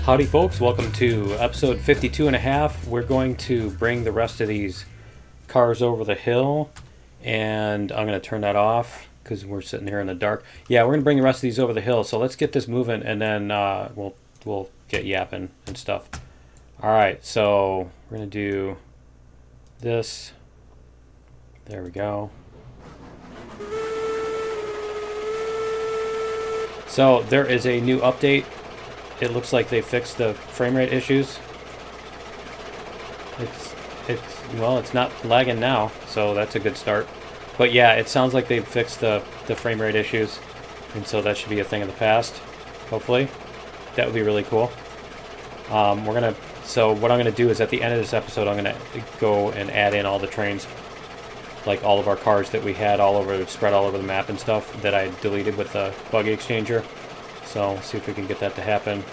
Howdy folks, welcome to episode 52.5. We're going to bring the rest of these cars over the hill, and I'm going to turn that off because we're sitting here in the dark. Yeah, we're going to bring the rest of these over the hill, so let's get this moving, and then we'll get yapping and stuff. Alright, so we're going to do this. There we go. So there is a new update. It looks like they fixed the frame rate issues. It's not lagging now, so that's a good start. But yeah, it sounds like they've fixed the frame rate issues, and so that should be a thing of the past. Hopefully, that would be really cool. So what I'm gonna do is at the end of this episode, I'm gonna go and add in all the trains, like all of our cars that we had spread all over the map and stuff that I deleted with the Buggy Exchanger. So let's see if we can get that to happen.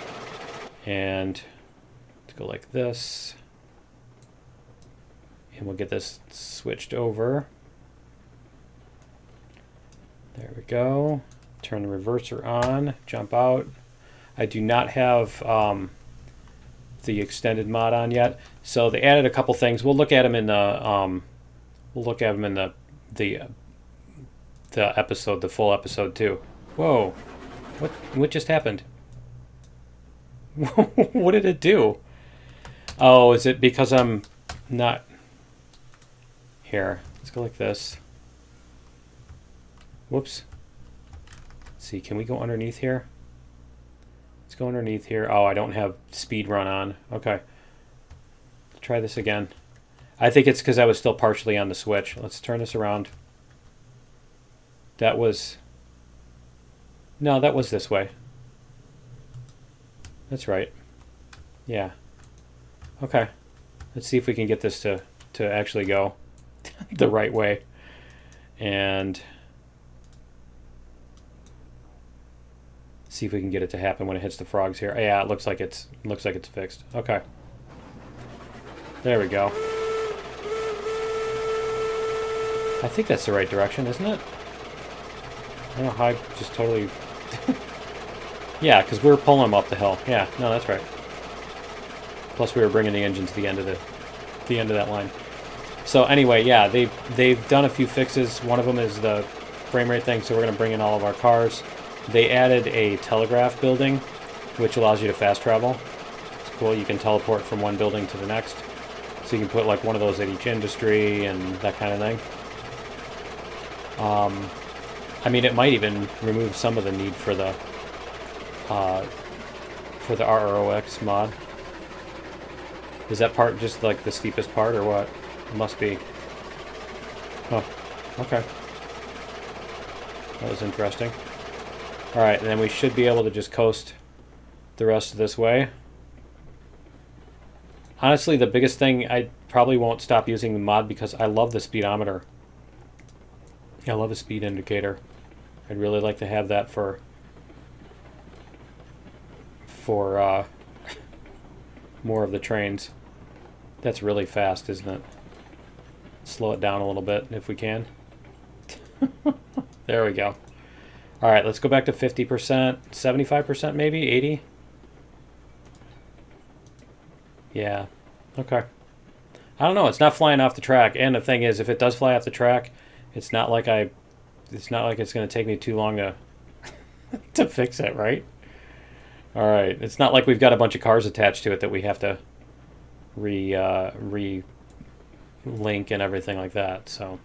And let's go like this. And we'll get this switched over. There we go. Turn the reverser on, jump out. I do not have the extended mod on yet. So they added a couple things. We'll look at them in the the episode, the full episode too. Whoa. What just happened? What did it do? Oh, is it because I'm not... Here, let's go like this. Whoops. Let's see, can we go underneath here? Let's go underneath here. Oh, I don't have speed run on. Okay. Try this again. I think it's because I was still partially on the switch. Let's turn this around. That was... No, that was this way. That's right. Yeah. Okay. Let's see if we can get this to actually go the right way. And see if we can get it to happen when it hits the frogs here. Yeah, it looks like it's fixed. Okay. There we go. I think that's the right direction, isn't it? I don't know how I just totally... Yeah, because we were pulling them up the hill. Yeah, no, that's right. Plus we were bringing the engine to the end of that line. So anyway, yeah, they've done a few fixes. One of them is the frame rate thing, so we're going to bring in all of our cars. They added a telegraph building, which allows you to fast travel. It's cool. You can teleport from one building to the next. So you can put like one of those at each industry and that kind of thing. I mean, it might even remove some of the need for the rrox mod. Is that part just like the steepest part or what? It must be. Oh, okay. That was interesting. Alright, and then we should be able to just coast the rest of this way. Honestly, the biggest thing, I probably won't stop using the mod because I love the speedometer. I love the speed indicator. I'd really like to have that for more of the trains. That's really fast, isn't it? Slow it down a little bit if we can. There we go. Alright, let's go back to 50%, 75% maybe, 80? Yeah, okay. I don't know, it's not flying off the track, and the thing is, if it does fly off the track, it's not like it's going to take me too long to to fix it, right? Alright, it's not like we've got a bunch of cars attached to it that we have to re-link and everything like that, so.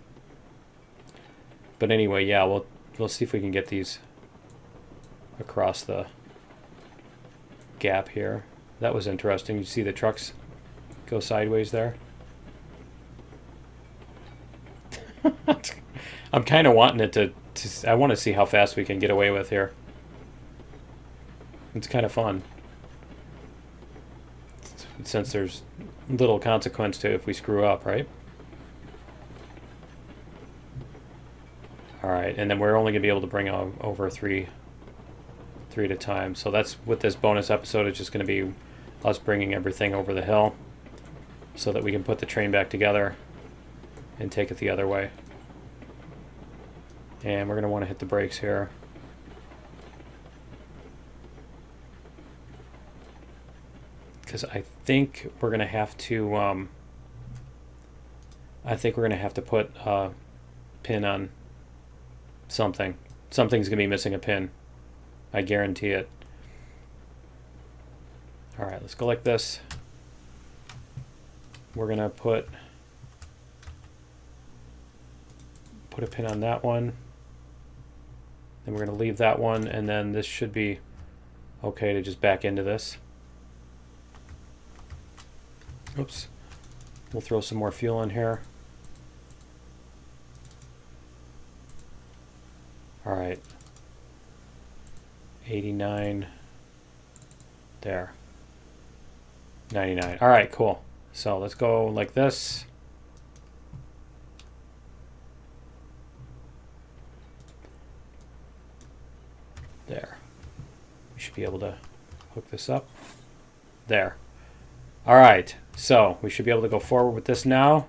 But anyway, yeah, we'll see if we can get these across the gap here. That was interesting. You see the trucks go sideways there? I'm kind of wanting it to I want to see how fast we can get away with here. It's kind of fun. Since there's little consequence to if we screw up, right? Alright, and then we're only going to be able to bring over three at a time. So that's what this bonus episode is just going to be, us bringing everything over the hill so that we can put the train back together and take it the other way. And we're going to want to hit the brakes here. because I think we're gonna have to. I think we're gonna have to put a pin on something. Something's gonna be missing a pin. I guarantee it. All right, let's go like this. We're gonna put a pin on that one. Then we're gonna leave that one, and then this should be okay to just back into this. Oops. We'll throw some more fuel in here. All right. 89. There. 99. All right, cool. So let's go like this. There. We should be able to hook this up. There. All right. So we should be able to go forward with this now.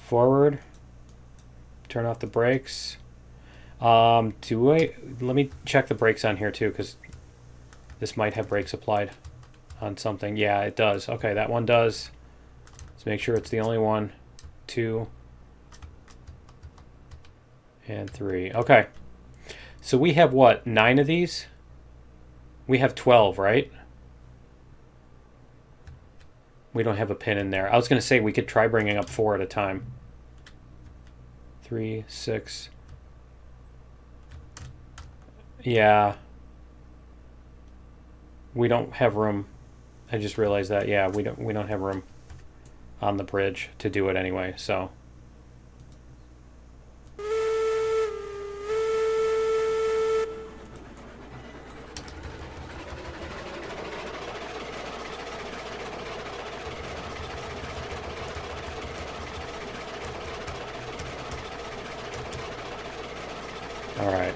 Forward. Turn off the brakes. Let me check the brakes on here too, because this might have brakes applied on something. Yeah, it does. Okay, that one does. Let's make sure it's the only one. 2 and 3. Okay. So we have what? 9 of these? We have 12, right? We don't have a pin in there. I was going to say we could try bringing up 4 at a time. 3, 6. Yeah. We don't have room. I just realized that. Yeah, we don't have room on the bridge to do it anyway, so. All right.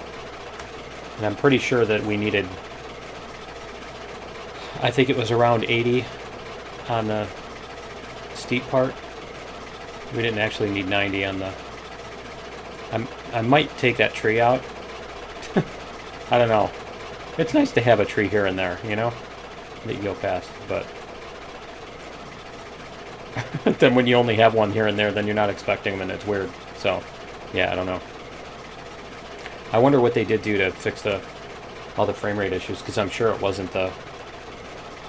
And I'm pretty sure that we needed, I think it was around 80 on the steep part. We didn't actually need 90 on the, I might take that tree out. I don't know. It's nice to have a tree here and there, you know, that you go past, but then when you only have one here and there, then you're not expecting them and it's weird. So, yeah, I don't know. I wonder what they did do to fix all the frame rate issues, because I'm sure it wasn't the,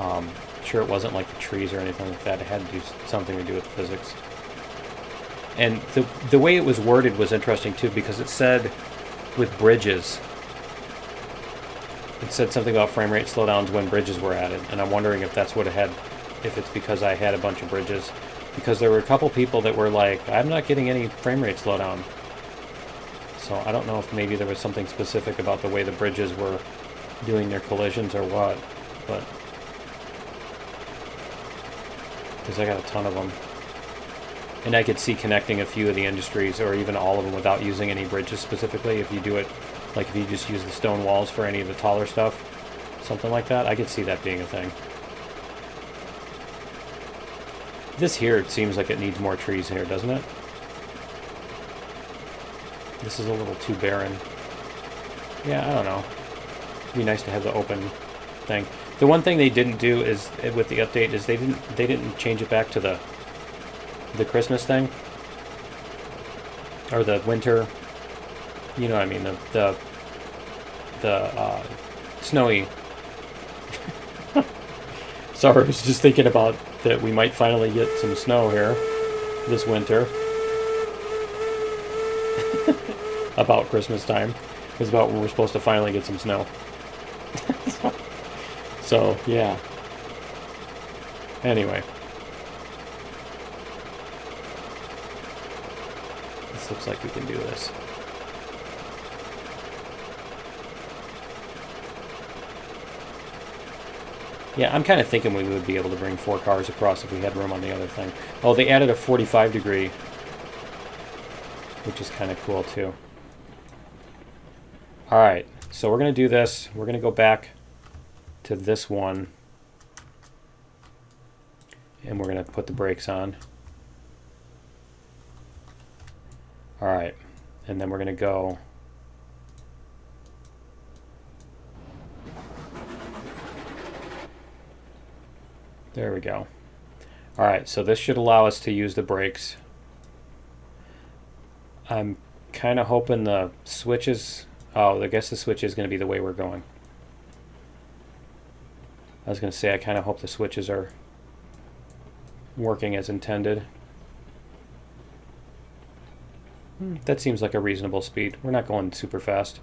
like the trees or anything like that. It had to do something to do with the physics. And the way it was worded was interesting too, because it said with bridges, it said something about frame rate slowdowns when bridges were added, and I'm wondering if that's what it had, if it's because I had a bunch of bridges, because there were a couple people that were like, I'm not getting any frame rate slowdown. So I don't know if maybe there was something specific about the way the bridges were doing their collisions or what, but because I got a ton of them. And I could see connecting a few of the industries or even all of them without using any bridges specifically. If you do it, like if you just use the stone walls for any of the taller stuff, something like that, I could see that being a thing. This here, it seems like it needs more trees here, doesn't it? This is a little too barren. Yeah, I don't know. It'd be nice to have the open thing. The one thing they didn't do is, with the update, is they didn't change it back to the Christmas thing, or the winter. You know what I mean? The snowy. Sorry, I was just thinking about that we might finally get some snow here this winter. About Christmas time is about when we're supposed to finally get some snow. So, yeah. Anyway. This looks like we can do this. Yeah, I'm kind of thinking we would be able to bring 4 cars across if we had room on the other thing. Oh, they added a 45 degree, which is kind of cool too. Alright, so we're going to do this. We're going to go back to this one. And we're going to put the brakes on. Alright, and then we're going to go... There we go. All right, so this should allow us to use the brakes. I'm kind of hoping the switch is... Oh, I guess the switch is going to be the way we're going. I was going to say, I kind of hope the switches are working as intended. That seems like a reasonable speed. We're not going super fast.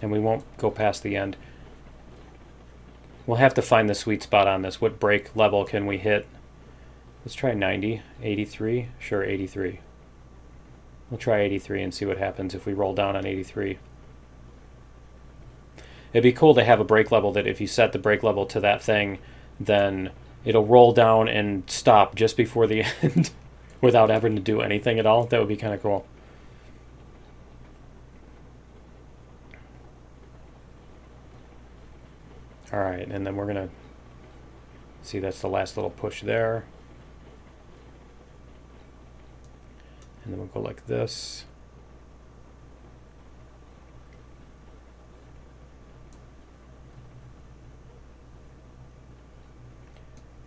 And we won't go past the end. We'll have to find the sweet spot on this. What brake level can we hit? Let's try 90, 83. Sure, 83. We'll try 83 and see what happens if we roll down on 83. It'd be cool to have a brake level that if you set the brake level to that thing, then it'll roll down and stop just before the end without having to do anything at all. That would be kind of cool. All right, and then we're going to see that's the last little push there. And then we'll go like this.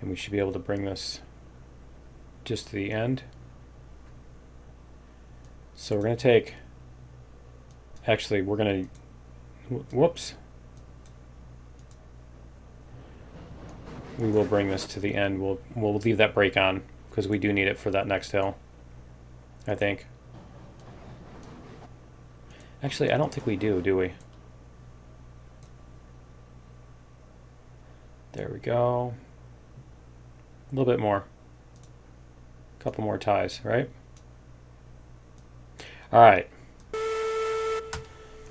And we should be able to bring this just to the end. So we're going to take, actually we're going to, whoops. We will bring this to the end. We'll leave that brake on because we do need it for that next hill, I think. Actually, I don't think we do we? There we go. A little bit more. A couple more ties, right? All right.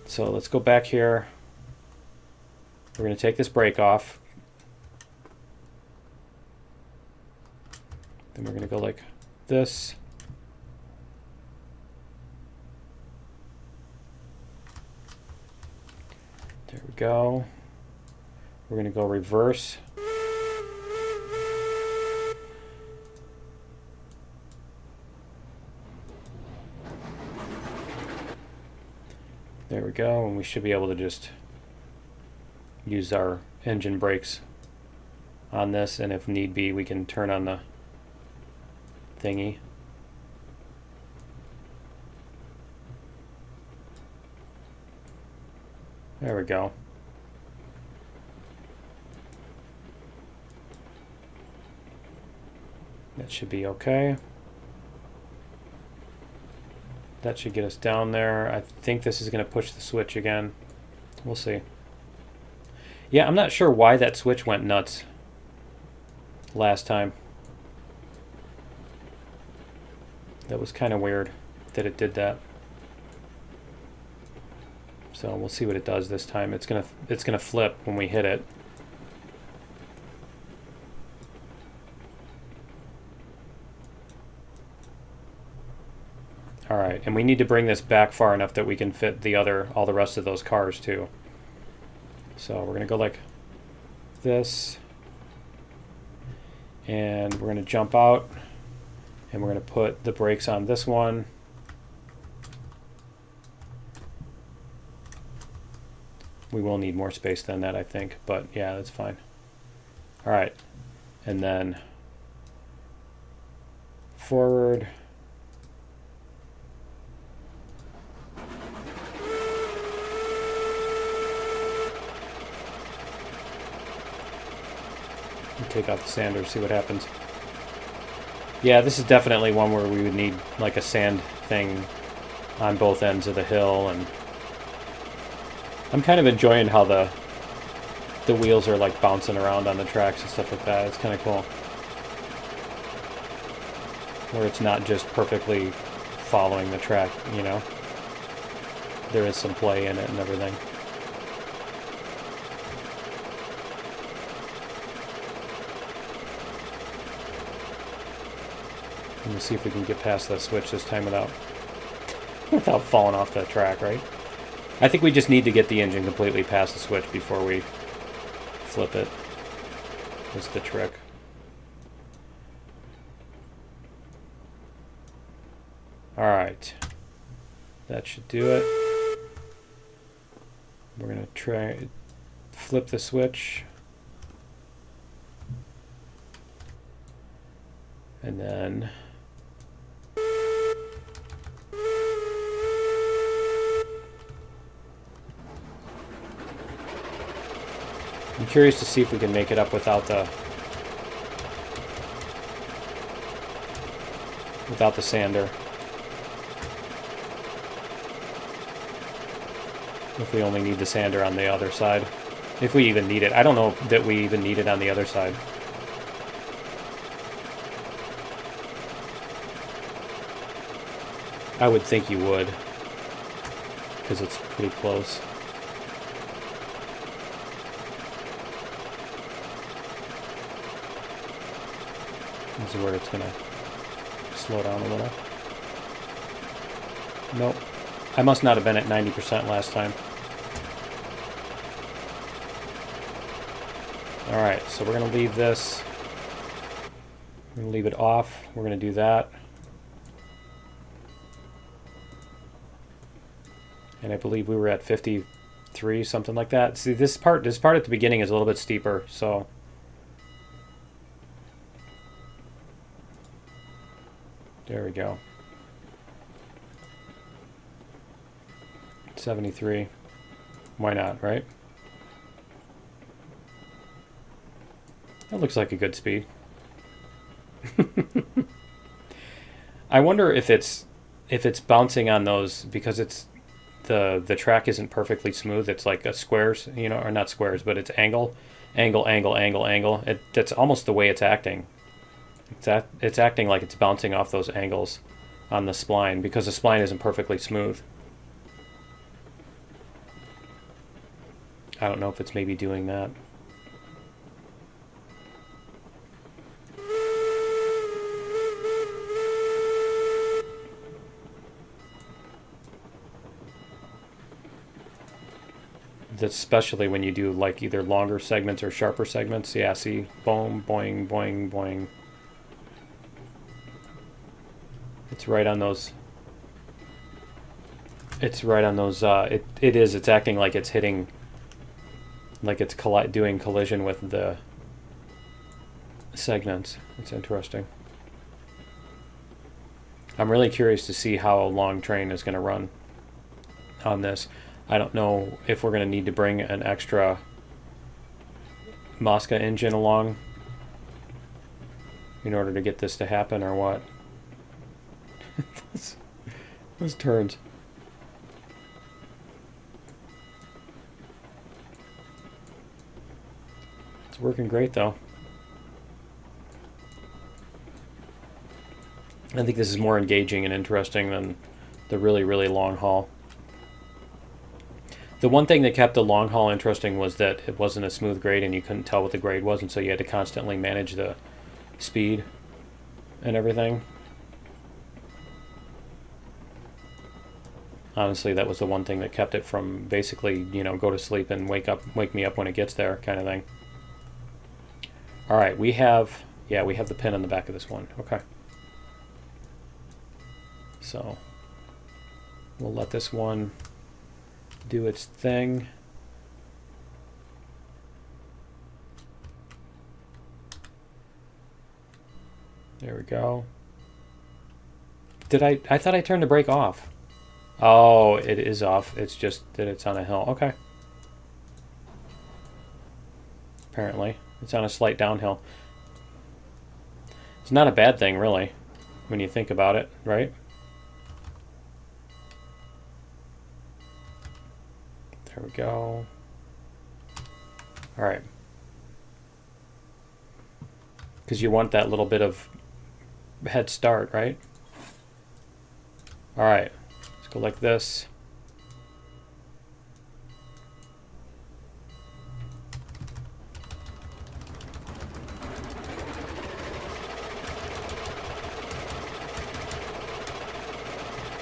So let's go back here. We're going to take this brake off. Then we're going to go like this. There we go. We're going to go reverse. There we go, and we should be able to just use our engine brakes on this, and if need be, we can turn on the thingy. There we go. That should be okay. That should get us down there. I think this is going to push the switch again. We'll see. Yeah, I'm not sure why that switch went nuts last time. That was kind of weird that it did that. So we'll see what it does this time. It's gonna flip when we hit it. All right, and we need to bring this back far enough that we can fit all the rest of those cars too. So we're gonna go like this, and we're gonna jump out, and we're gonna put the brakes on this one. We will need more space than that, I think, but yeah, that's fine. All right, and then forward. Take out the sander, see what happens. Yeah, this is definitely one where we would need like a sand thing on both ends of the hill, and I'm kind of enjoying how the wheels are like bouncing around on the tracks and stuff like that. It's kind of cool. Where it's not just perfectly following the track, you know. There is some play in it and everything. And we'll see if we can get past that switch this time without falling off the track, right? I think we just need to get the engine completely past the switch before we flip it. That's the trick. Alright. That should do it. We're going to try flip the switch. And then I'm curious to see if we can make it up without the sander. If we only need the sander on the other side. If we even need it. I don't know that we even need it on the other side. I would think you would, because it's pretty close. This is where it's gonna slow down a little. Nope. I must not have been at 90% last time. Alright, so we're gonna leave this. We're gonna leave it off. We're gonna do that. And I believe we were at 53, something like that. See, this part at the beginning is a little bit steeper, so there we go. 73. Why not, right? That looks like a good speed. I wonder if it's bouncing on those because it's the track isn't perfectly smooth. It's like a squares, you know, or not squares, but it's angle. That's almost the way it's acting. It's acting like it's bouncing off those angles on the spline because the spline isn't perfectly smooth. I don't know if it's maybe doing that. Especially when you do like either longer segments or sharper segments. Yeah, see? Boom, boing, boing, boing. It's right on those. It's right on those. It is. It's acting like it's hitting. Like it's doing collision with the segments. It's interesting. I'm really curious to see how a long train is going to run on this. I don't know if we're going to need to bring an extra Mosca engine along in order to get this to happen or what. Those turns. It's working great though. I think this is more engaging and interesting than the really, really long haul. The one thing that kept the long haul interesting was that it wasn't a smooth grade and you couldn't tell what the grade was, and so you had to constantly manage the speed and everything. Honestly, that was the one thing that kept it from basically, you know, go to sleep and wake me up when it gets there kind of thing. All right, we have the pin on the back of this one. Okay. So we'll let this one do its thing. There we go. I thought I turned the brake off. Oh, it is off. It's just that it's on a hill. Okay. Apparently. It's on a slight downhill. It's not a bad thing, really, when you think about it, right? There we go. All right. Because you want that little bit of head start, right? All right. Let's go like this.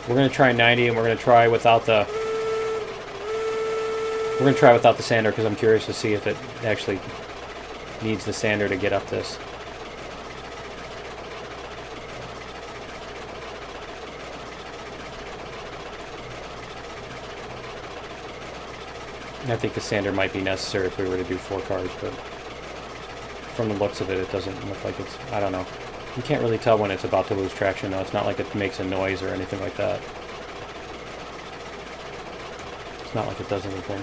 We're going to try 90 and we're going to try without the sander because I'm curious to see if it actually needs the sander to get up this. I think the sander might be necessary if we were to do 4 cars, but from the looks of it, it doesn't look like it's, I don't know. You can't really tell when it's about to lose traction, though. It's not like it makes a noise or anything like that. It's not like it does anything.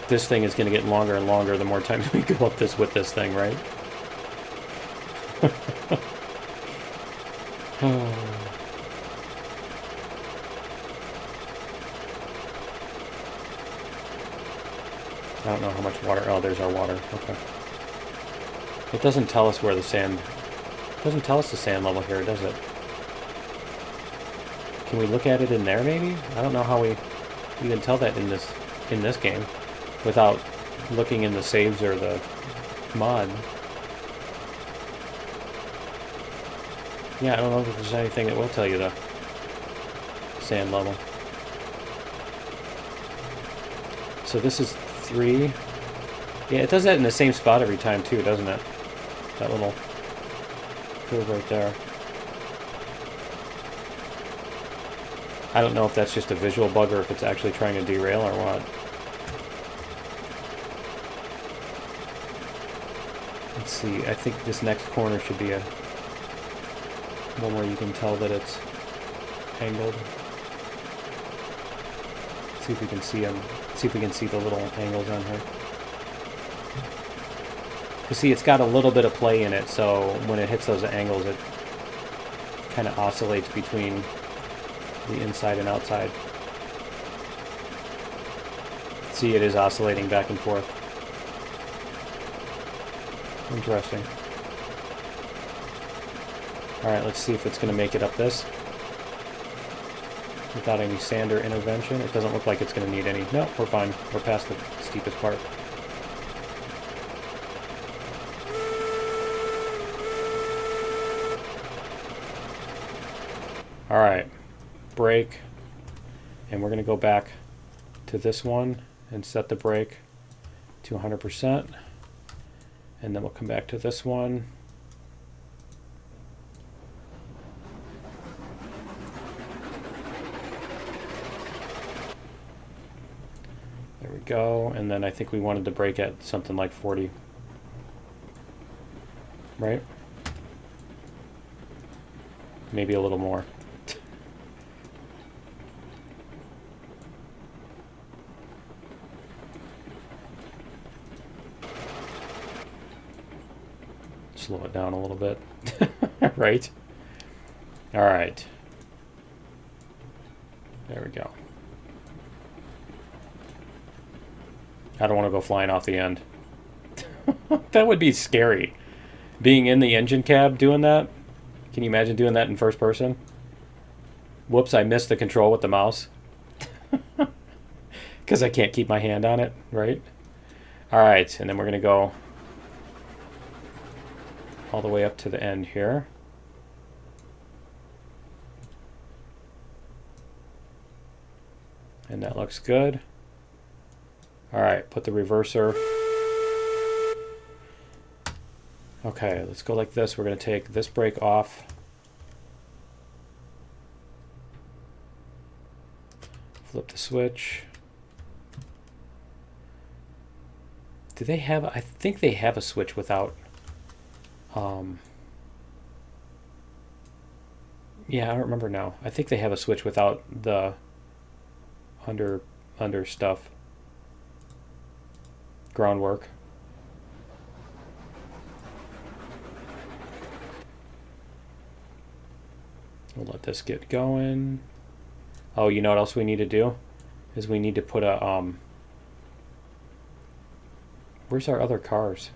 This thing is going to get longer and longer the more times we go up this with this thing, right? I don't know how much water. Oh, there's our water. Okay. It doesn't tell us where the sand... It doesn't tell us the sand level here, does it? Can we look at it in there, maybe? I don't know how we can tell that in this game without looking in the saves or the mod. Yeah, I don't know if there's anything that will tell you the sand level. So this is 3. Yeah, it does that in the same spot every time too, doesn't it? That little curve right there. I don't know if that's just a visual bug or if it's actually trying to derail or what. Let's see, I think this next corner should be one where you can tell that it's angled. See if we can see them. See if we can see the little angles on here. Because see, it's got a little bit of play in it, so when it hits those angles, it kind of oscillates between the inside and outside. See, it is oscillating back and forth. Interesting. Alright, let's see if it's going to make it up this without any sander intervention. It doesn't look like it's going to need any. No, we're fine. We're past the steepest part. Alright, brake. And we're going to go back to this one and set the brake to 100%. And then we'll come back to this one. There we go. And then I think we wanted to brake at something like 40. Right? Maybe a little more. Slow it down a little bit. Right? Alright. There we go. I don't want to go flying off the end. That would be scary. Being in the engine cab doing that. Can you imagine doing that in first person? Whoops, I missed the control with the mouse. Because I can't keep my hand on it, right? Alright, and then we're going to go all the way up to the end here. And that looks good. Alright, put the reverser. Okay, let's go like this. We're going to take this brake off. Flip the switch. Do they have... I think they have a switch without... yeah, I don't remember now. I think they have a switch without the under stuff. Groundwork. We'll let this get going. Oh, you know what else we need to do? Is we need to put a where's our other cars?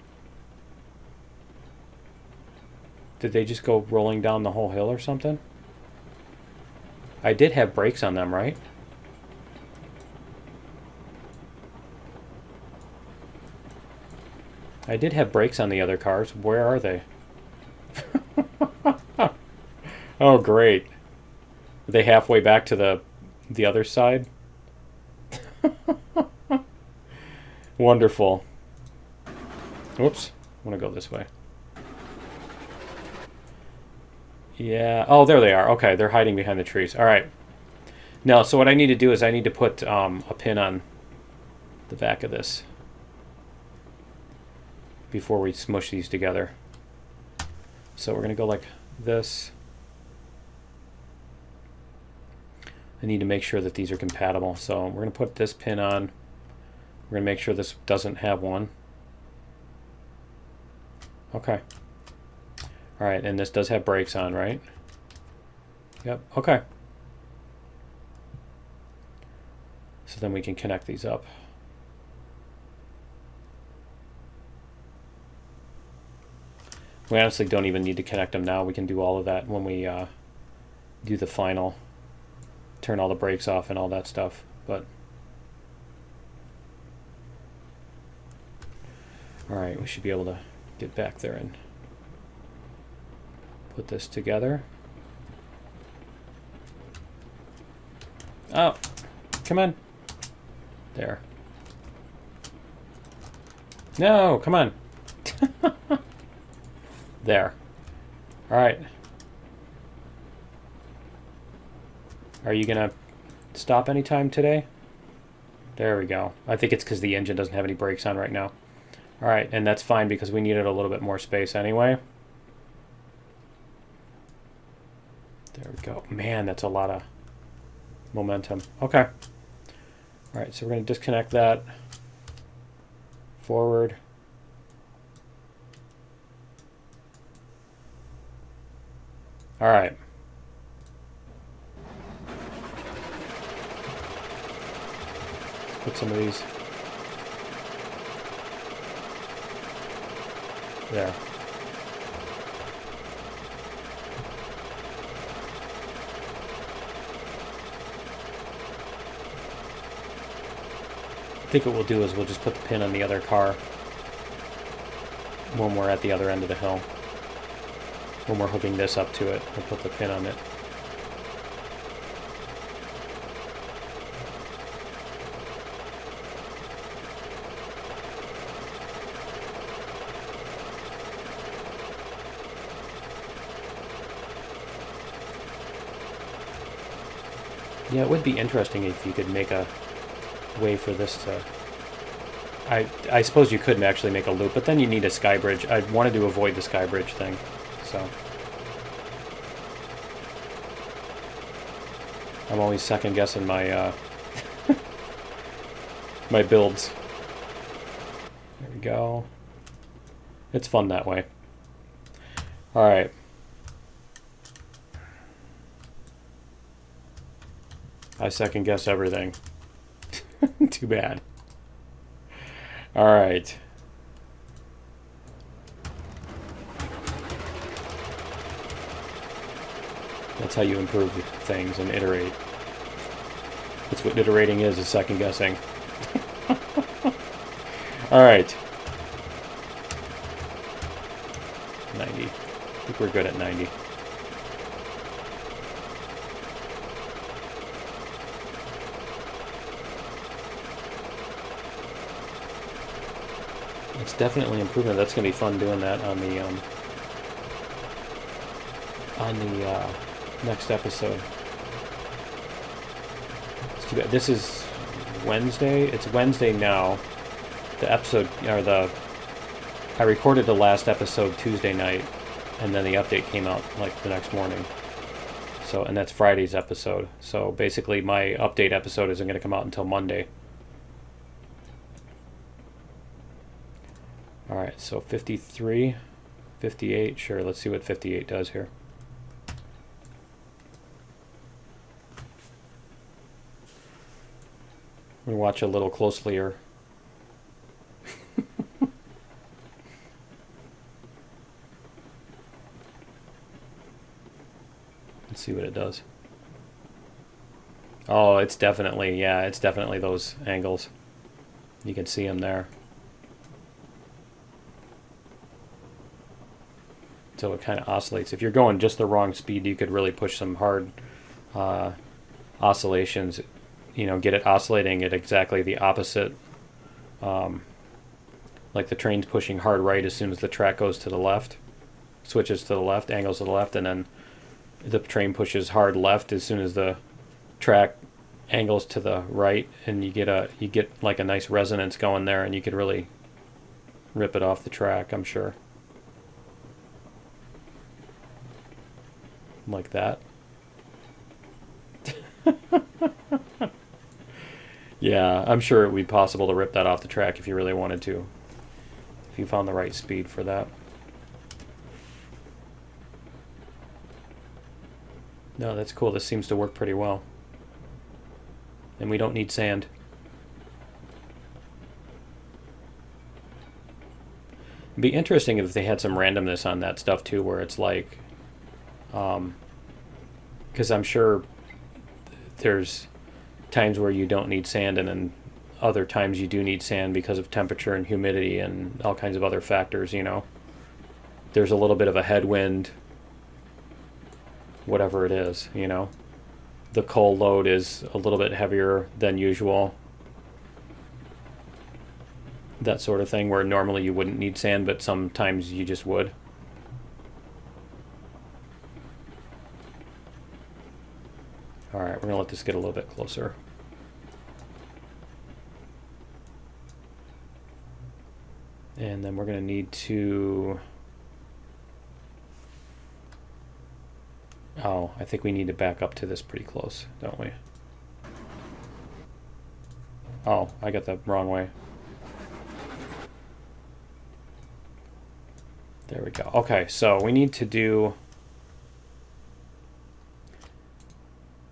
Did they just go rolling down the whole hill or something? I did have brakes on them, right? I did have brakes on the other cars. Where are they? Oh, great. Are they halfway back to the other side? Wonderful. Whoops. I want to go this way. Yeah. Oh, there they are. Okay, they're hiding behind the trees. All right. No, so what I need to do is I need to put a pin on the back of this before we smush these together. So we're going to go like this. I need to make sure that these are compatible. So we're going to put this pin on. We're going to make sure this doesn't have one. Okay. All right, and this does have brakes on, right? Yep, okay. So then we can connect these up. We honestly don't even need to connect them now. We can do all of that when we do the final, turn all the brakes off and all that stuff. But all right, we should be able to get back there and put this together. Oh, come on. There. No, come on. There. All right. Are you going to stop anytime today? There we go. I think it's because the engine doesn't have any brakes on right now. All right, and that's fine because we needed a little bit more space anyway. There we go. Man, that's a lot of momentum. Okay. All right, so we're going to disconnect that. Forward. All right. Put some of these there. I think what we'll do is we'll just put the pin on the other car when we're at the other end of the hill. When we're hooking this up to it, we'll put the pin on it. Yeah, it would be interesting if you could make a way for this to... I suppose you couldn't actually make a loop, but then you need a sky bridge. I wanted to avoid the sky bridge thing, so... I'm always second guessing my my builds. There we go. It's fun that way. Alright. I second guess everything. Too bad. Alright. That's how you improve things and iterate. That's what iterating is second guessing. Alright. 90. I think we're good at 90. It's definitely improvement. That's going to be fun doing that on the next episode. It's too bad. This is Wednesday. It's Wednesday now. The episode, or I recorded the last episode Tuesday night, and then the update came out like the next morning. So, and that's Friday's episode. So basically, my update episode isn't going to come out until Monday. All right, so 53, 58, sure, let's see what 58 does here. We watch a little closely here. Let's see what it does. Oh, it's definitely, yeah, it's definitely those angles. You can see them there. So it kind of oscillates. If you're going just the wrong speed, you could really push some hard oscillations. You know, get it oscillating at exactly the opposite. Like the train's pushing hard right as soon as the track goes to the left, switches to the left, angles to the left, and then the train pushes hard left as soon as the track angles to the right, and you get like a nice resonance going there, and you could really rip it off the track, I'm sure. Like that. Yeah, I'm sure it would be possible to rip that off the track if you really wanted to. If you found the right speed for that. No, that's cool. This seems to work pretty well. And we don't need sand. It'd be interesting if they had some randomness on that stuff too, where it's like, because I'm sure there's times where you don't need sand, and then other times you do need sand because of temperature and humidity and all kinds of other factors, you know. There's a little bit of a headwind, whatever it is, you know. The coal load is a little bit heavier than usual. That sort of thing, where normally you wouldn't need sand, but sometimes you just would. All right, we're gonna let this get a little bit closer. And then we're gonna need to, oh, I think we need to back up to this pretty close, don't we? Oh, I got the wrong way. There we go. Okay, so we need to do,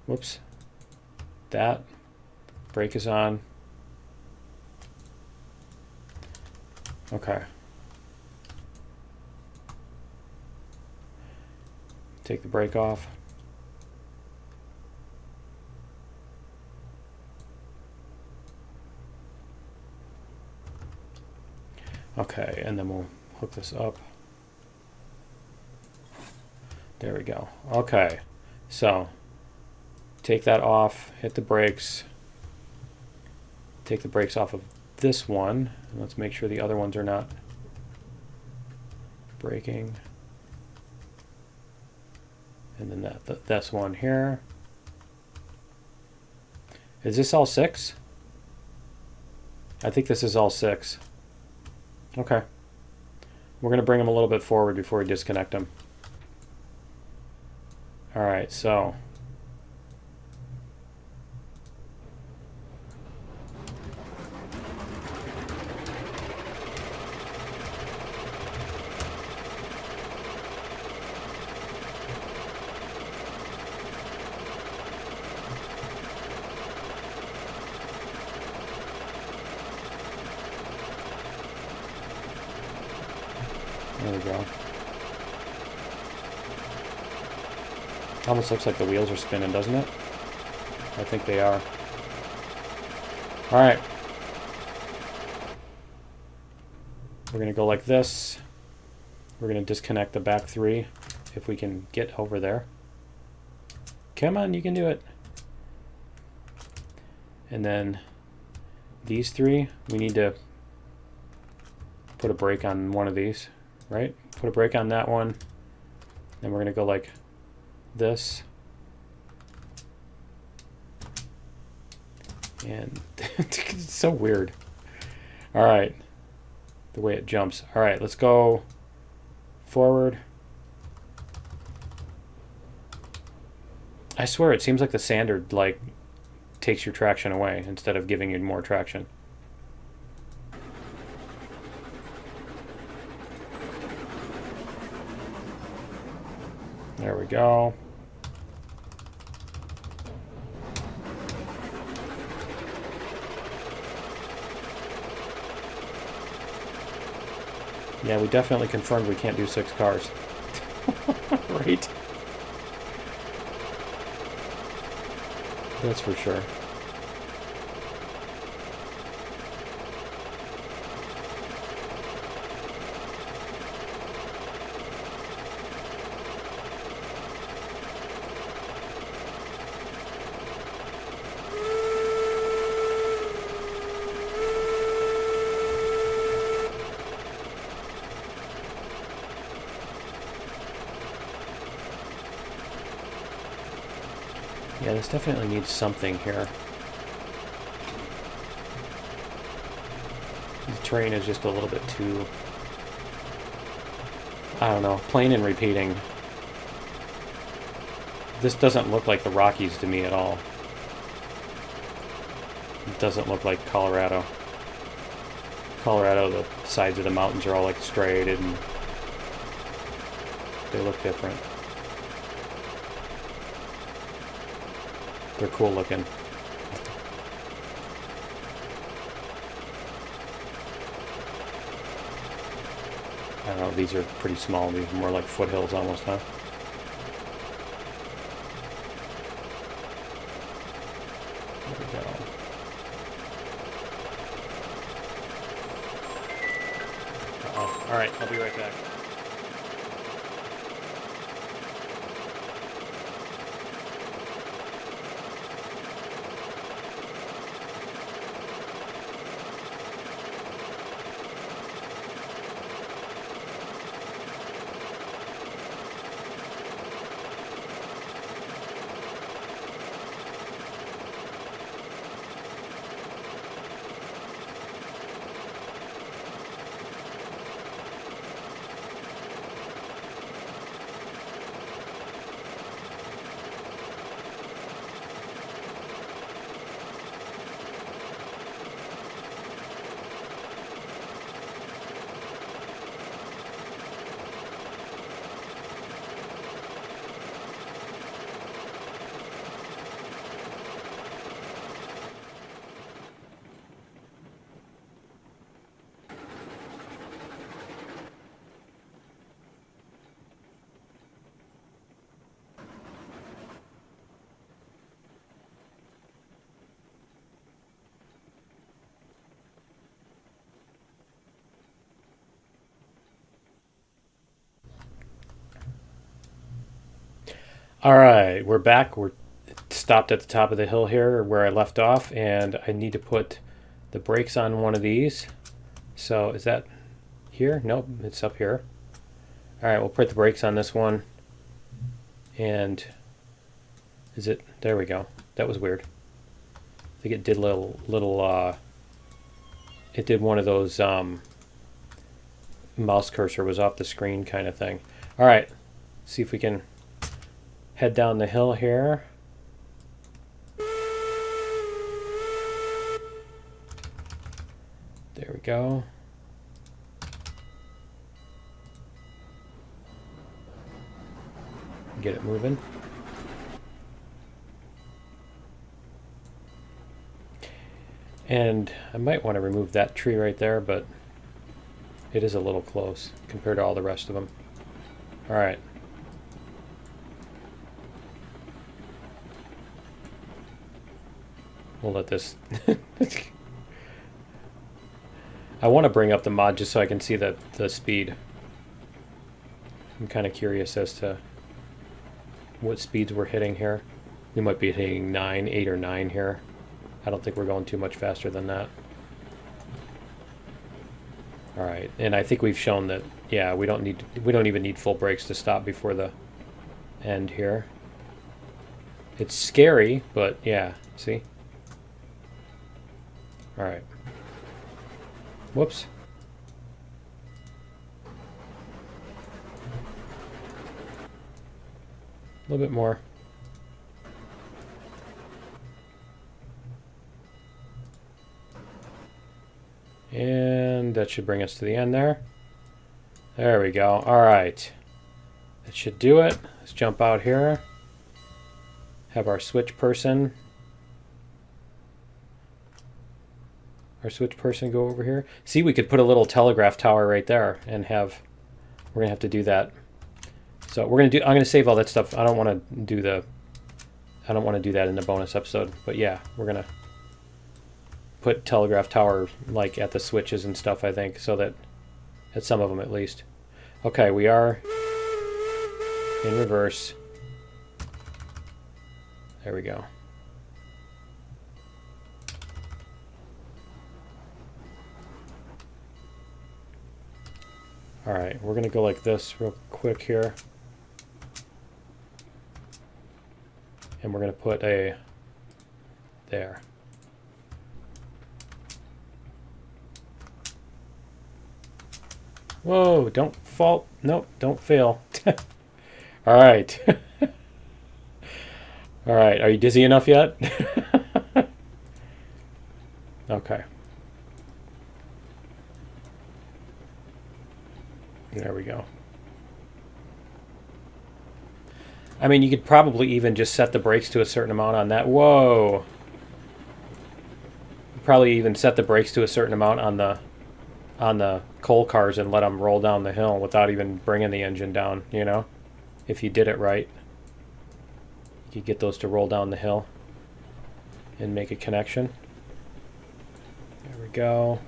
whoops, that, brake is on. Okay. Take the brake off. Okay, and then we'll hook this up. There we go. Okay, so take that off, hit the brakes, take the brakes off of this one, and let's make sure the other ones are not braking. And then that's one here. Is this all 6? I think this is all 6. Okay. We're going to bring them a little bit forward before we disconnect them. All right, so there we go. Almost looks like the wheels are spinning, doesn't it? I think they are. All right. We're going to go like this. We're going to disconnect the back 3 if we can get over there. Come on, you can do it. And then these 3, we need to put a brake on one of these, right? Put a brake on that one. Then we're going to go like this, and it's so weird. All right, the way it jumps. All right, let's go forward. I swear it seems like the sander like takes your traction away instead of giving you more traction. There we go. Yeah, we definitely confirmed we can't do 6 cars. Right? That's for sure. Yeah, this definitely needs something here. terrain is just a little bit too, I don't know, plain and repeating. This doesn't look like the Rockies to me at all. It doesn't look like Colorado. Colorado, the sides of the mountains are all like striated and they look different. They're cool looking. I don't know, these are pretty small. These are more like foothills almost, huh? There we go. Uh-oh. All right, I'll be right back. All right, we're back. We're stopped at the top of the hill here where I left off, and I need to put the brakes on one of these. So is that here? Nope, it's up here. All right, we'll put the brakes on this one. And is it? There we go. That was weird. I think it did it did one of those mouse cursor was off the screen kind of thing. All right, see if we can head down the hill here. There we go. Get it moving. And I might want to remove that tree right there, but it is a little close compared to all the rest of them. All right. We'll let this... I want to bring up the mod just so I can see the speed. I'm kind of curious as to what speeds we're hitting here. We might be hitting 8 or 9 here. I don't think we're going too much faster than that. All right, and I think we've shown that, yeah, we don't even need full brakes to stop before the end here. It's scary, but yeah, see? All right. Whoops. A little bit more. And that should bring us to the end there. There we go. All right. That should do it. Let's jump out here. Have our switch person. Our switch person go over here. See, we could put a little telegraph tower right there and have, we're gonna have to do that. So we're gonna do, I'm gonna save all that stuff. I don't wanna do that in the bonus episode, but yeah, we're gonna put telegraph tower like at the switches and stuff, I think, so that, at some of them at least. Okay, we are in reverse. There we go. All right, we're gonna go like this real quick here. And we're gonna put a, there. Whoa, don't fall. Nope, don't fail. All right. All right, are you dizzy enough yet? Okay. There we go. I mean, you could probably even just set the brakes to a certain amount on that. Whoa. Probably even set the brakes to a certain amount on the coal cars and let them roll down the hill without even bringing the engine down, you know? If you did it right. You could get those to roll down the hill and make a connection. There we go.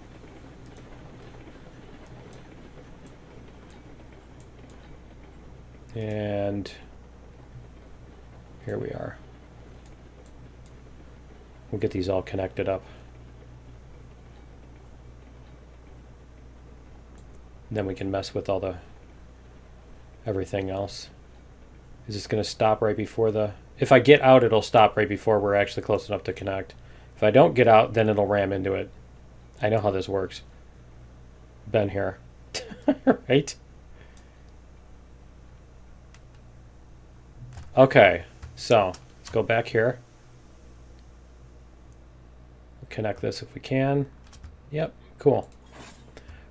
And here we are. We'll get these all connected up. Then we can mess with all the everything else. Is this going to stop right before the... If I get out, it'll stop right before we're actually close enough to connect. If I don't get out, then it'll ram into it. I know how this works. Been here. Right? Okay, so let's go back here. Connect this if we can. Yep, cool.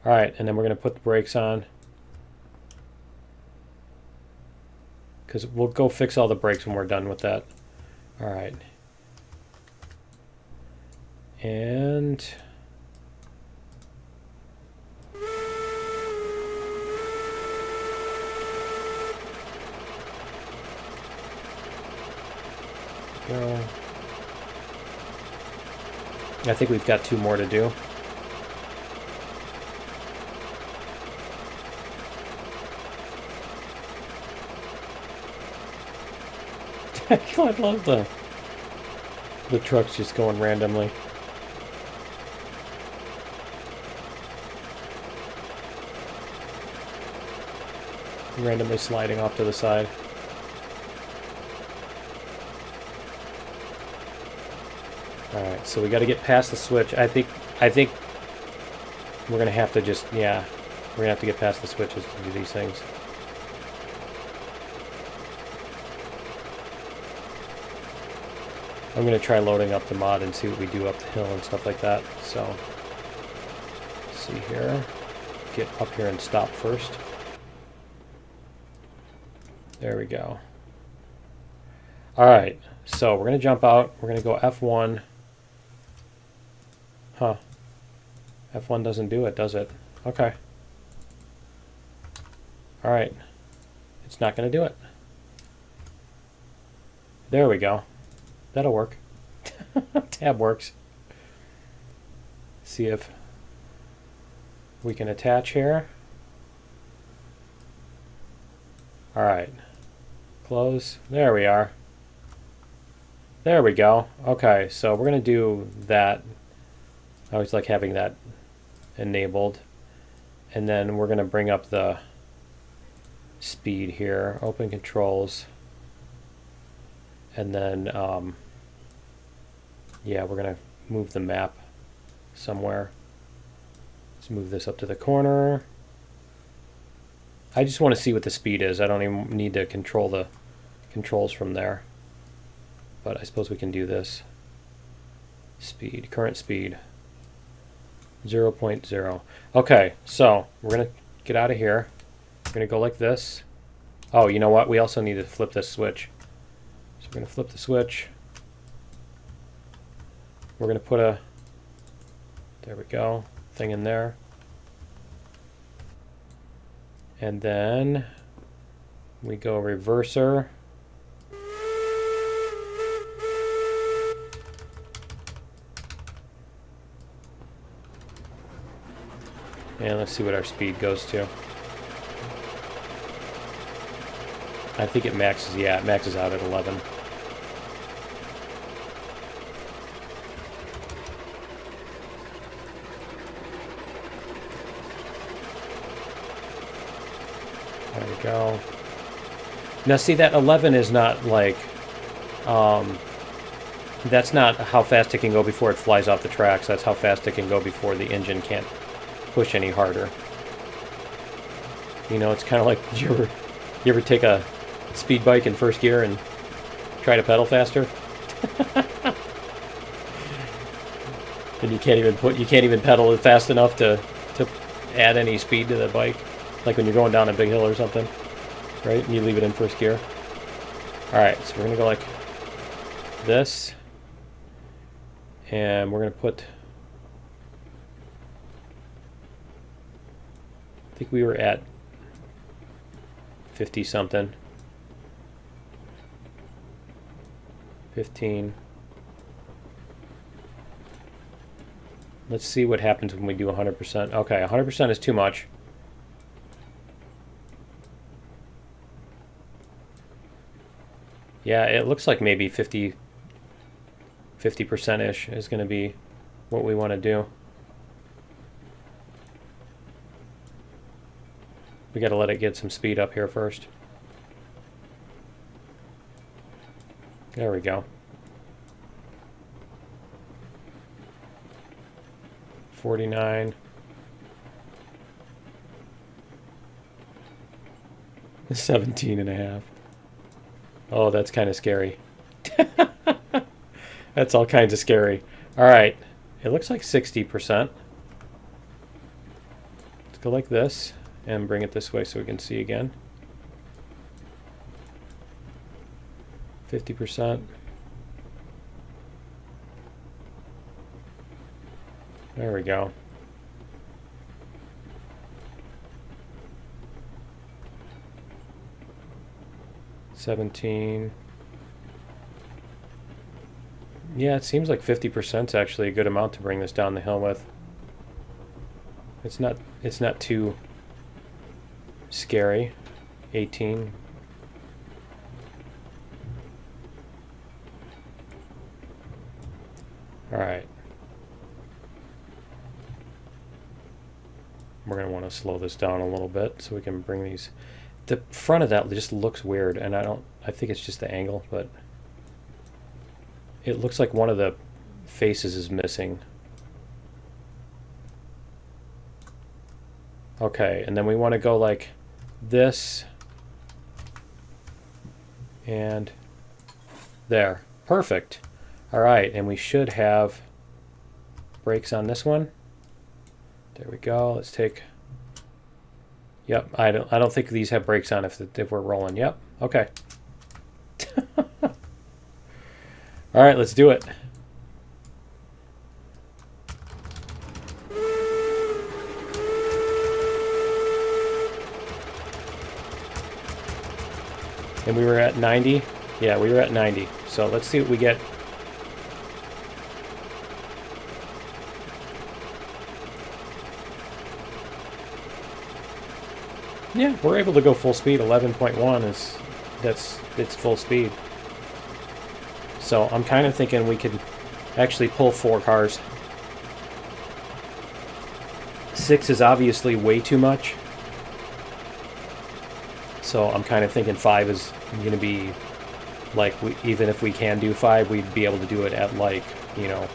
All right, and then we're going to put the brakes on. Because we'll go fix all the brakes when we're done with that. All right. And... go. I think we've got 2 more to do. I love the trucks just going randomly. Randomly sliding off to the side. Alright, so we got to get past the switch. I think we're going to have to just, yeah, we're going to have to get past the switches to do these things. I'm going to try loading up the mod and see what we do up the hill and stuff like that. So, let's see here. Get up here and stop first. There we go. Alright, so we're going to jump out. We're going to go F1. Huh. F1 doesn't do it, does it? Okay. Alright. It's not going to do it. There we go. That'll work. Tab works. See if we can attach here. Alright. Close. There we are. There we go. Okay, so we're going to do that. I always like having that enabled. And then we're going to bring up the speed here. Open controls. And then, yeah, we're going to move the map somewhere. Let's move this up to the corner. I just want to see what the speed is. I don't even need to control the controls from there. But I suppose we can do this. Speed, current speed. 0.0. Okay, so we're going to get out of here. We're going to go like this. Oh, you know what? We also need to flip this switch. So we're going to flip the switch. We're going to put a, there we go, thing in there. And then we go reverser. And let's see what our speed goes to. I think it maxes, yeah, it maxes out at 11. There we go. Now see, that 11 is not like, that's not how fast it can go before it flies off the tracks. That's how fast it can go before the engine can't push any harder. You know, it's kind of like, you ever take a speed bike in first gear and try to pedal faster? And you can't even pedal it fast enough to add any speed to the bike, like when you're going down a big hill or something, right? And you leave it in first gear. All right, so we're gonna go like this, and we're gonna put. I think we were at 50 something. 15. Let's see what happens when we do 100%. Okay, 100% is too much. Yeah, it looks like maybe 50%-ish is going to be what we want to do. We got to let it get some speed up here first. There we go. 49. 17.5. Oh, that's kind of scary. That's all kinds of scary. All right. It looks like 60%. Let's go like this and bring it this way so we can see again. 50%. There we go. $17. Yeah, it seems like 50% is actually a good amount to bring this down the hill with. It's not too scary. 18. All right. We're going to want to slow this down a little bit so we can bring these. The front of that just looks weird, and I think it's just the angle, but it looks like one of the faces is missing. Okay, and then we want to go like this and there. Perfect. All right, and we should have brakes on this one. There we go. Let's take. Yep, I don't think these have brakes on if we're rolling. Yep. Okay. All right, let's do it. And we were at 90. Yeah, we were at 90. So let's see what we get. Yeah, we're able to go full speed. 11.1 it's full speed. So I'm kind of thinking we could actually pull 4 cars. 6 is obviously way too much. So I'm kind of thinking 5 is going to be like, even if we can do 5, we'd be able to do it at like, you know,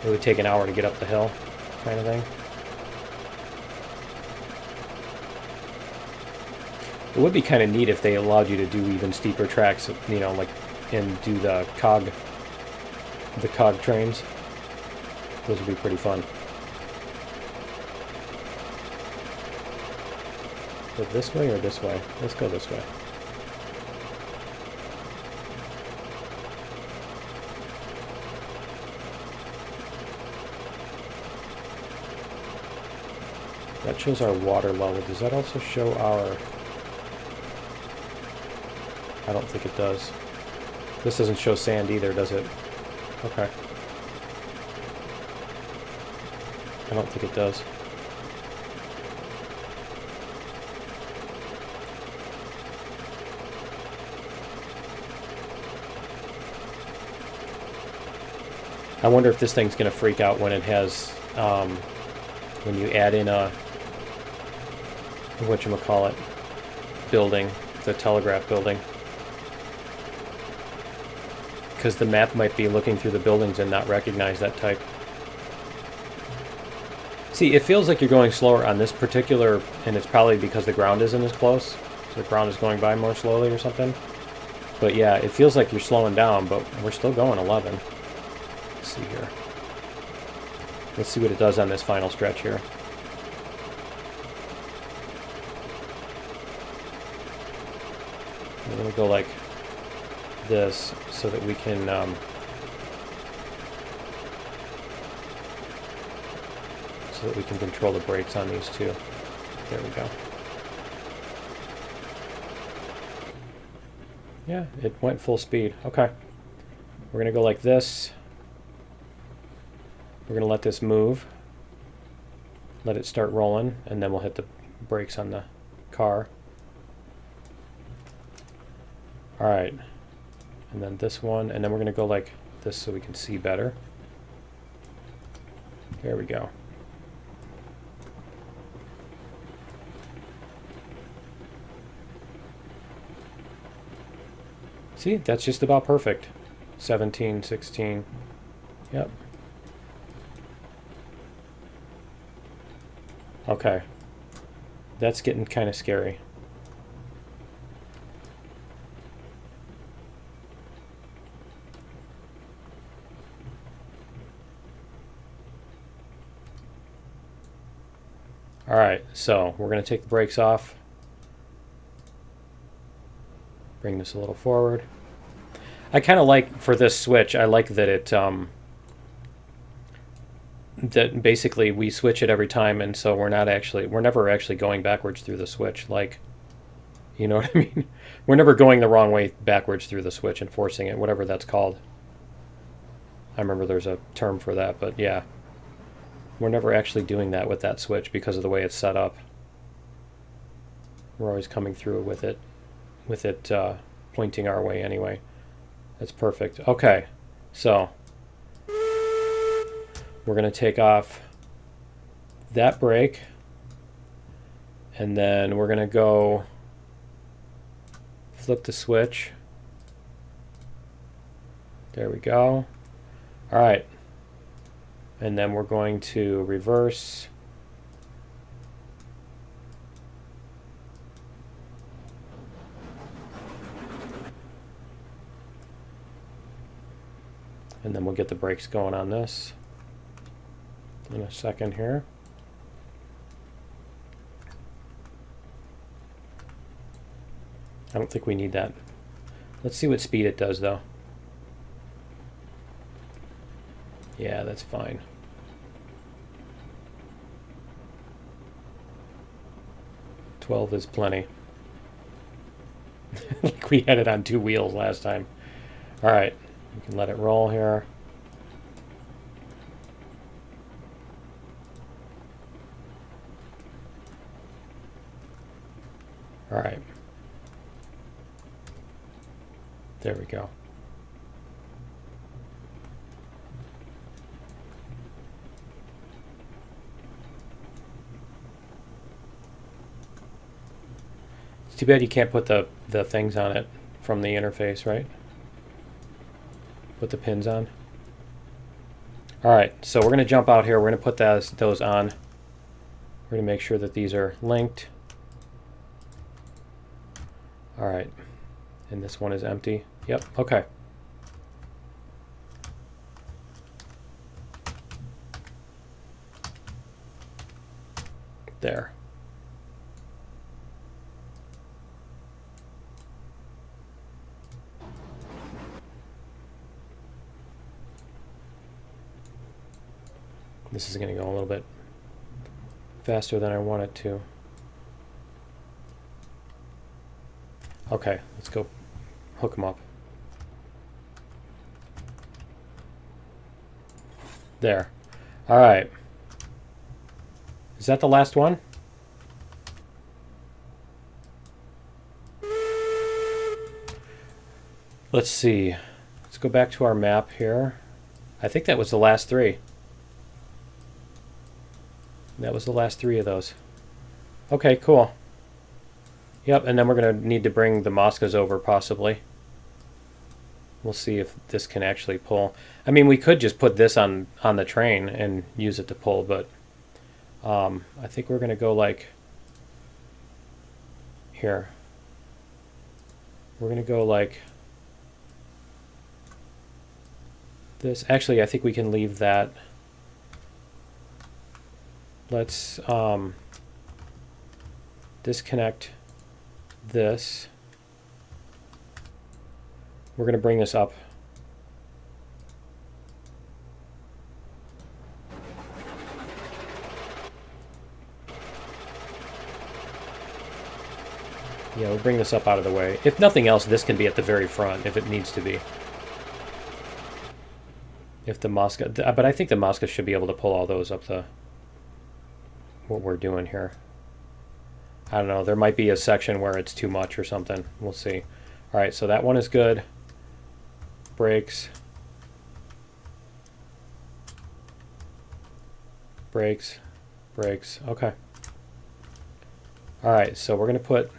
it would take an hour to get up the hill kind of thing. It would be kind of neat if they allowed you to do even steeper tracks, you know, like, and do the cog trains. Those would be pretty fun. Go this way or this way? Let's go this way. That shows our water level. Does that also show our... I don't think it does. This doesn't show sand either, does it? Okay. I don't think it does. I wonder if this thing's going to freak out when it has, when you add in a, whatchamacallit, building, the telegraph building. Because the map might be looking through the buildings and not recognize that type. See, it feels like you're going slower on this particular, and it's probably because the ground isn't as close. So the ground is going by more slowly or something. But yeah, it feels like you're slowing down, but we're still going 11. Let's see here. Let's see what it does on this final stretch here. We're going to go like this so that we can control the brakes on these two. There we go. Yeah, it went full speed. Okay. We're going to go like this. We're going to let this move. Let it start rolling, and then we'll hit the brakes on the car. All right. And then this one, and then we're going to go like this so we can see better. There we go. See, that's just about perfect. 17, 16. Yep. Okay. That's getting kind of scary. All right, so we're going to take the brakes off. Bring this a little forward. I kind of like, for this switch, I like that it, that basically we switch it every time, and so we're never actually going backwards through the switch, like, you know what I mean? We're never going the wrong way backwards through the switch and forcing it, whatever that's called. I remember there's a term for that, but yeah. We're never actually doing that with that switch because of the way it's set up. We're always coming through with it pointing our way anyway. That's perfect. Okay, so we're going to take off that brake, and then we're going to go flip the switch. There we go. All right. And then we're going to reverse. And then we'll get the brakes going on this in a second here. I don't think we need that. Let's see what speed it does though. Yeah, that's fine. $12 is plenty. Like we had it on 2 wheels last time. All right, we can let it roll here. All right. There we go. It's too bad you can't put the things on it from the interface, right? Put the pins on. All right, so we're going to jump out here. We're going to put those on. We're going to make sure that these are linked. All right, and this one is empty. Yep, okay. There. This is going to go a little bit faster than I want it to. Okay, let's go hook them up. There. All right. Is that the last one? Let's see. Let's go back to our map here. I think that was the last 3. That was the last 3 of those. Okay, cool. Yep, and then we're going to need to bring the Moscas over, possibly. We'll see if this can actually pull. I mean, we could just put this on the train and use it to pull, but I think we're going to go like here. We're going to go like this. Actually, I think we can leave that. Let's disconnect this. We're going to bring this up. Yeah, we'll bring this up out of the way. If nothing else, this can be at the very front if it needs to be. If the Mosca, but I think the Mosca should be able to pull all those up the, what we're doing here. I don't know, there might be a section where it's too much or something. We'll see. All right, so that one is good. Brakes. Brakes. Brakes. Okay. All right, so we're going to put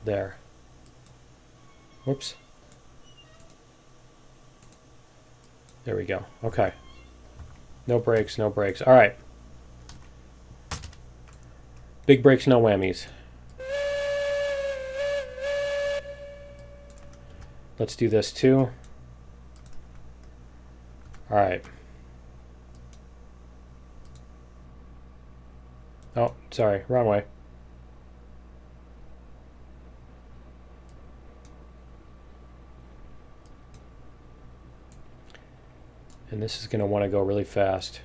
there. Whoops. There we go. Okay. No brakes, no brakes. All right. Big brakes, no whammies. Let's do this too. All right. Oh, sorry, wrong way. And this is going to want to go really fast.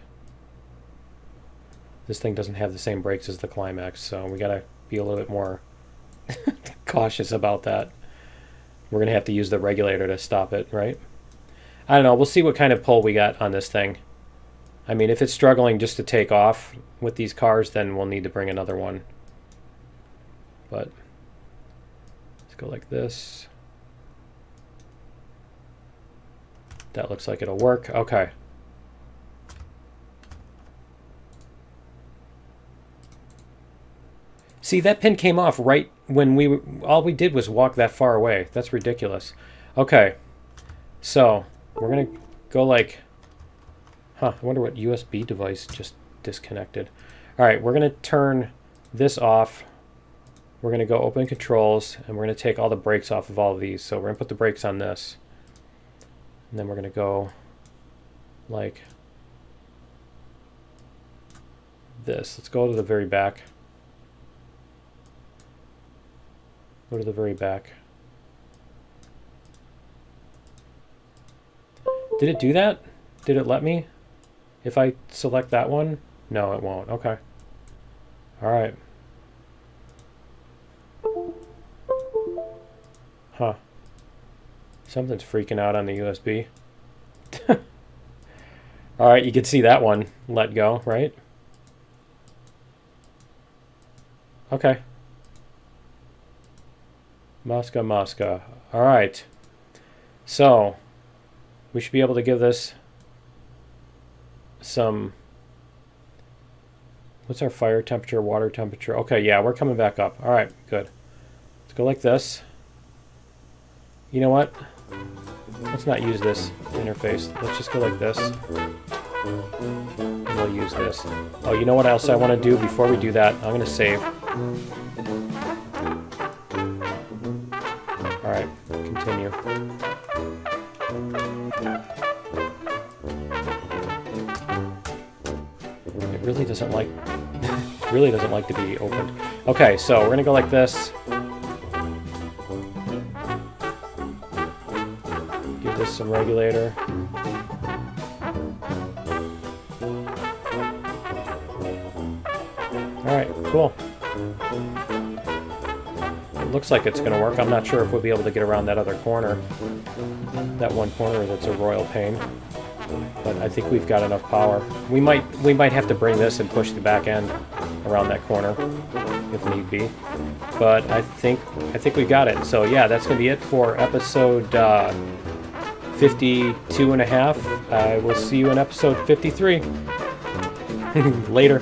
This thing doesn't have the same brakes as the Climax, so we got to be a little bit more cautious about that. We're going to have to use the regulator to stop it, right? I don't know. We'll see what kind of pull we got on this thing. I mean, if it's struggling just to take off with these cars, then we'll need to bring another one. But let's go like this. That looks like it'll work. Okay. See, that pin came off right when all we did was walk that far away. That's ridiculous. Okay. So, we're going to go like, I wonder what USB device just disconnected. All right, we're going to turn this off. We're going to go open controls, and we're going to take all the brakes off of all of these. So we're going to put the brakes on this. And then we're going to go like this. Let's go to the very back. Go to the very back. Did it do that? Did it let me? If I select that one? No, it won't. Okay. All right. Huh. Something's freaking out on the USB. All right, you can see that one let go, right? Okay. Mosca, Mosca. All right. So, we should be able to give this some... What's our fire temperature, water temperature? Okay, yeah, we're coming back up. All right, good. Let's go like this. You know what? Let's not use this interface. Let's just go like this. And we'll use this. Oh, you know what else I want to do before we do that? I'm going to save. Alright, continue. It really doesn't like to be opened. Okay, so we're going to go like this. Some regulator. Alright, cool. It looks like it's going to work. I'm not sure if we'll be able to get around that other corner. That one corner that's a royal pain. But I think we've got enough power. We might have to bring this and push the back end around that corner if need be. But I think we got it. So yeah, that's going to be it for episode 52 and a half. I will see you in episode 53. Later.